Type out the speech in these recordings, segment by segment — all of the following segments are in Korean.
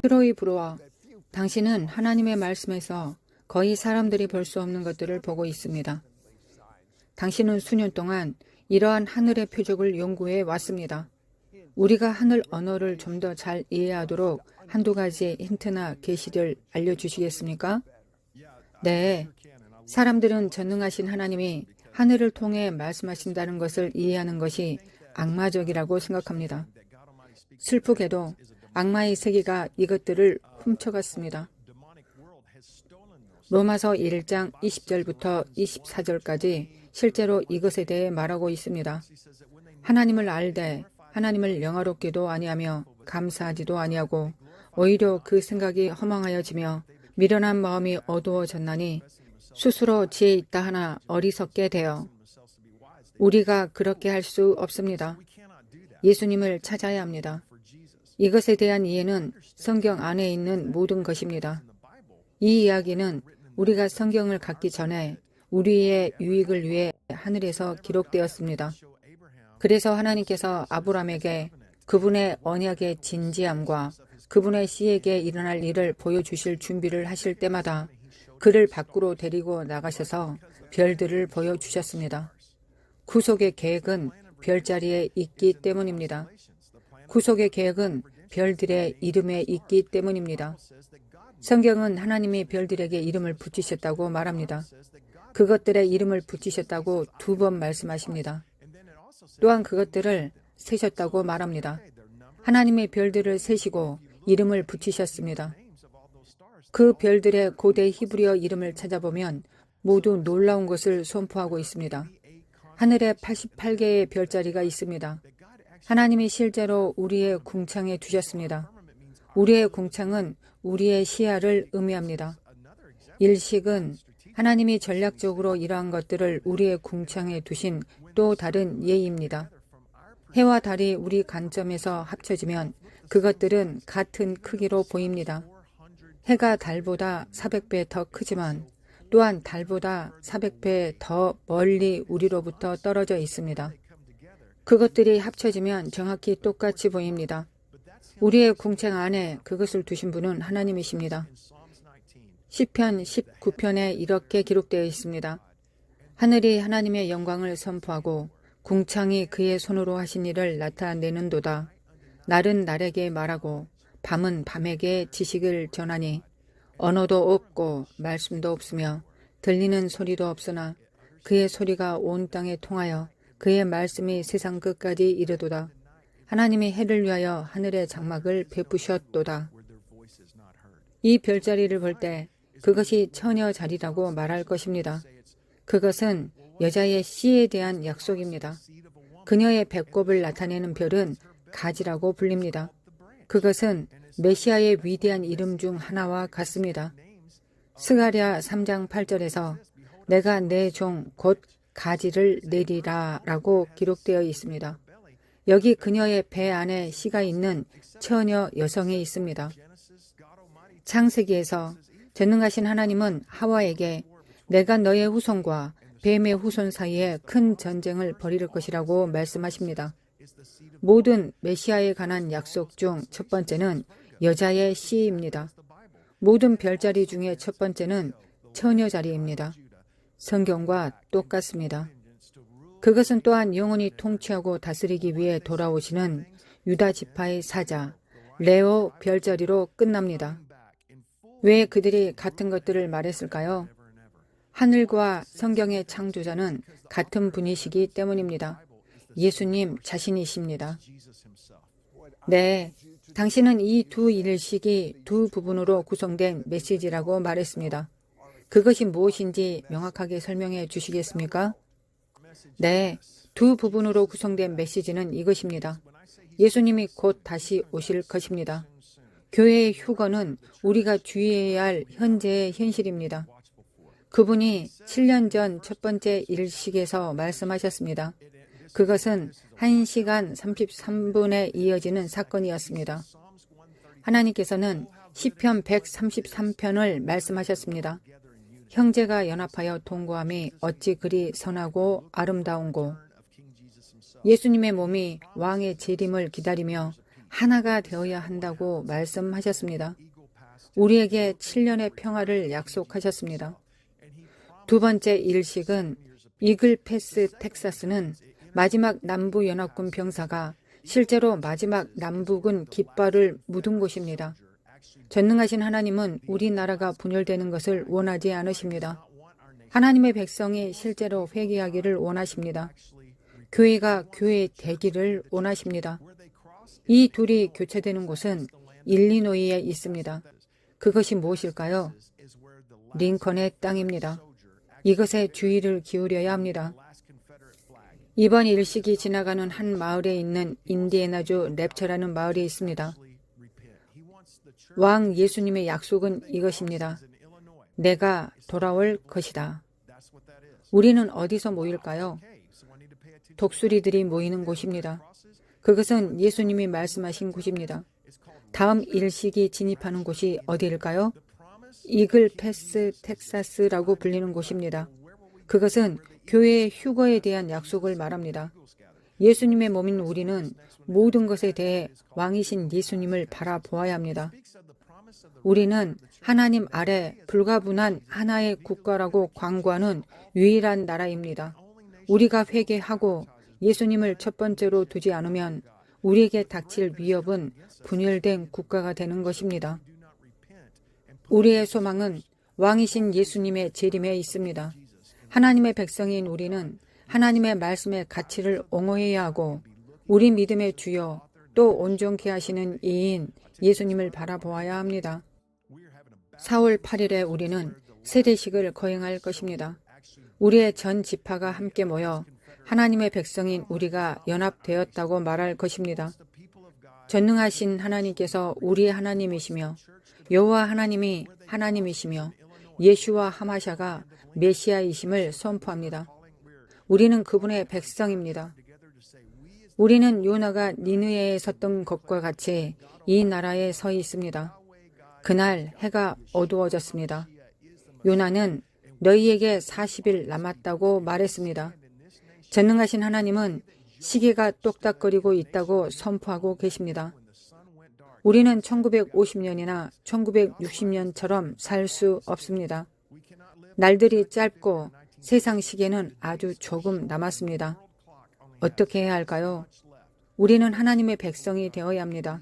트로이 브루어, 당신은 하나님의 말씀에서 거의 사람들이 볼 수 없는 것들을 보고 있습니다. 당신은 수년 동안 이러한 하늘의 표적을 연구해 왔습니다. 우리가 하늘 언어를 좀 더 잘 이해하도록 한두 가지의 힌트나 계시를 알려주시겠습니까? 네. 사람들은 전능하신 하나님이 하늘을 통해 말씀하신다는 것을 이해하는 것이 악마적이라고 생각합니다. 슬프게도 악마의 세계가 이것들을 훔쳐갔습니다. 로마서 1장 20절부터 24절까지 실제로 이것에 대해 말하고 있습니다. 하나님을 알되 하나님을 영화롭게도 아니하며 감사하지도 아니하고 오히려 그 생각이 허망하여지며 미련한 마음이 어두워졌나니 스스로 지혜 있다 하나 어리석게 되어 우리가 그렇게 할 수 없습니다. 예수님을 찾아야 합니다. 이것에 대한 이해는 성경 안에 있는 모든 것입니다. 이 이야기는 우리가 성경을 갖기 전에 우리의 유익을 위해 하늘에서 기록되었습니다. 그래서 하나님께서 아브라함에게 그분의 언약의 진지함과 그분의 씨에게 일어날 일을 보여주실 준비를 하실 때마다 그를 밖으로 데리고 나가셔서 별들을 보여주셨습니다. 구속의 계획은 별자리에 있기 때문입니다. 구속의 계획은 별들의 이름에 있기 때문입니다. 성경은 하나님이 별들에게 이름을 붙이셨다고 말합니다. 그것들의 이름을 붙이셨다고 2번 말씀하십니다. 또한 그것들을 세셨다고 말합니다. 하나님의 별들을 세시고 이름을 붙이셨습니다. 그 별들의 고대 히브리어 이름을 찾아보면 모두 놀라운 것을 선포하고 있습니다. 하늘에 88개의 별자리가 있습니다. 하나님이 실제로 우리의 궁창에 두셨습니다. 우리의 궁창은 우리의 시야를 의미합니다. 일식은 하나님이 전략적으로 이러한 것들을 우리의 궁창에 두신 또 다른 예입니다. 해와 달이 우리 관점에서 합쳐지면 그것들은 같은 크기로 보입니다. 해가 달보다 400배 더 크지만 또한 달보다 400배 더 멀리 우리로부터 떨어져 있습니다. 그것들이 합쳐지면 정확히 똑같이 보입니다. 우리의 궁창 안에 그것을 두신 분은 하나님이십니다. 시편 19편에 이렇게 기록되어 있습니다. 하늘이 하나님의 영광을 선포하고 궁창이 그의 손으로 하신 일을 나타내는도다. 날은 날에게 말하고 밤은 밤에게 지식을 전하니 언어도 없고 말씀도 없으며 들리는 소리도 없으나 그의 소리가 온 땅에 통하여 그의 말씀이 세상 끝까지 이르도다. 하나님이 해를 위하여 하늘의 장막을 베푸셨도다. 이 별자리를 볼 때 그것이 처녀 자리라고 말할 것입니다. 그것은 여자의 씨에 대한 약속입니다. 그녀의 배꼽을 나타내는 별은 가지라고 불립니다. 그것은 메시아의 위대한 이름 중 하나와 같습니다. 스가랴 3장 8절에서 내가 내 종 곧 가지를 내리라 라고 기록되어 있습니다. 여기 그녀의 배 안에 씨가 있는 처녀 여성이 있습니다. 창세기에서 전능하신 하나님은 하와에게 내가 너의 후손과 뱀의 후손 사이에 큰 전쟁을 벌일 것이라고 말씀하십니다. 모든 메시아에 관한 약속 중 첫 번째는 여자의 씨입니다. 모든 별자리 중에 첫 번째는 처녀 자리입니다. 성경과 똑같습니다. 그것은 또한 영원히 통치하고 다스리기 위해 돌아오시는 유다 지파의 사자, 레오 별자리로 끝납니다. 왜 그들이 같은 것들을 말했을까요? 하늘과 성경의 창조자는 같은 분이시기 때문입니다. 예수님 자신이십니다. 네, 당신은 이 두 일식이 두 부분으로 구성된 메시지라고 말했습니다. 그것이 무엇인지 명확하게 설명해 주시겠습니까? 네, 두 부분으로 구성된 메시지는 이것입니다. 예수님이 곧 다시 오실 것입니다. 교회의 휴거는 우리가 주의해야 할 현재의 현실입니다. 그분이 7년 전 첫 번째 일식에서 말씀하셨습니다. 그것은 1시간 33분에 이어지는 사건이었습니다. 하나님께서는 시편 133편을 말씀하셨습니다. 형제가 연합하여 동거함이 어찌 그리 선하고 아름다운고. 예수님의 몸이 왕의 재림을 기다리며 하나가 되어야 한다고 말씀하셨습니다. 우리에게 7년의 평화를 약속하셨습니다. 두 번째 일식은 이글 패스 텍사스는 마지막 남부연합군 병사가 실제로 마지막 남부군 깃발을 묻은 곳입니다. 전능하신 하나님은 우리나라가 분열되는 것을 원하지 않으십니다. 하나님의 백성이 실제로 회개하기를 원하십니다. 교회가 교회 되기를 원하십니다. 이 둘이 교차되는 곳은 일리노이에 있습니다. 그것이 무엇일까요? 링컨의 땅입니다. 이것에 주의를 기울여야 합니다. 이번 일식이 지나가는 한 마을에 있는 인디애나주 랩처라는 마을이 있습니다. 왕 예수님의 약속은 이것입니다. 내가 돌아올 것이다. 우리는 어디서 모일까요? 독수리들이 모이는 곳입니다. 그것은 예수님이 말씀하신 곳입니다. 다음 일식이 진입하는 곳이 어디일까요? 이글 패스 텍사스라고 불리는 곳입니다. 그것은 교회의 휴거에 대한 약속을 말합니다. 예수님의 몸인 우리는 모든 것에 대해 왕이신 예수님을 바라보아야 합니다. 우리는 하나님 아래 불가분한 하나의 국가라고 광고하는 유일한 나라입니다. 우리가 회개하고 예수님을 첫 번째로 두지 않으면 우리에게 닥칠 위협은 분열된 국가가 되는 것입니다. 우리의 소망은 왕이신 예수님의 재림에 있습니다. 하나님의 백성인 우리는 하나님의 말씀의 가치를 옹호해야 하고 우리 믿음의 주요 또 온전케 하시는 이인 예수님을 바라보아야 합니다. 4월 8일에 우리는 세대식을 거행할 것입니다. 우리의 전 지파가 함께 모여 하나님의 백성인 우리가 연합되었다고 말할 것입니다. 전능하신 하나님께서 우리의 하나님이시며 여호와 하나님이 하나님이시며 예수와 하마샤가 메시아이심을 선포합니다. 우리는 그분의 백성입니다. 우리는 요나가 니느웨에 섰던 것과 같이 이 나라에 서 있습니다. 그날 해가 어두워졌습니다. 요나는 너희에게 40일 남았다고 말했습니다. 전능하신 하나님은 시계가 똑딱거리고 있다고 선포하고 계십니다. 우리는 1950년이나 1960년처럼 살 수 없습니다. 날들이 짧고 세상 시계는 아주 조금 남았습니다. 어떻게 해야 할까요? 우리는 하나님의 백성이 되어야 합니다.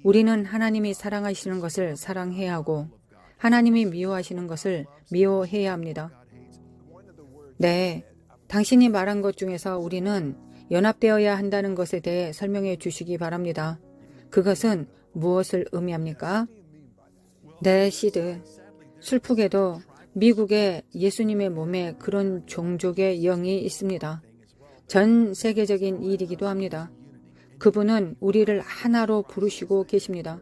우리는 하나님이 사랑하시는 것을 사랑해야 하고 하나님이 미워하시는 것을 미워해야 합니다. 네, 당신이 말한 것 중에서 우리는 연합되어야 한다는 것에 대해 설명해 주시기 바랍니다. 그것은 무엇을 의미합니까? 네, 시드. 슬프게도 미국에 예수님의 몸에 그런 종족의 영이 있습니다. 전 세계적인 일이기도 합니다. 그분은 우리를 하나로 부르시고 계십니다.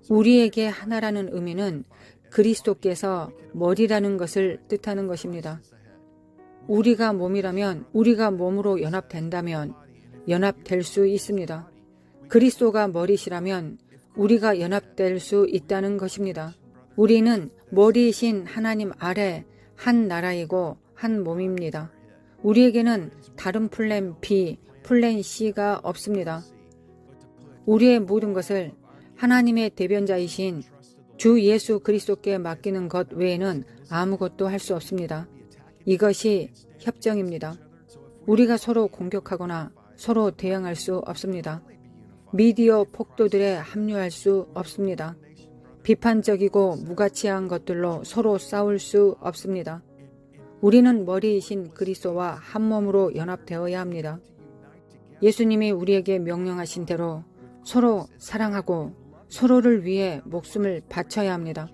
우리에게 하나라는 의미는 그리스도께서 머리라는 것을 뜻하는 것입니다. 우리가 몸이라면 우리가 몸으로 연합된다면 연합될 수 있습니다. 그리스도가 머리시라면 우리가 연합될 수 있다는 것입니다. 우리는 머리이신 하나님 아래 한 나라이고 한 몸입니다. 우리에게는 다른 플랜 B, 플랜 C가 없습니다. 우리의 모든 것을 하나님의 대변자이신 주 예수 그리스도께 맡기는 것 외에는 아무것도 할 수 없습니다. 이것이 협정입니다. 우리가 서로 공격하거나 서로 대항할 수 없습니다. 미디어 폭도들에 합류할 수 없습니다. 비판적이고 무가치한 것들로 서로 싸울 수 없습니다. 우리는 머리이신 그리스도와 한 몸으로 연합되어야 합니다. 예수님이 우리에게 명령하신 대로 서로 사랑하고 서로를 위해 목숨을 바쳐야 합니다.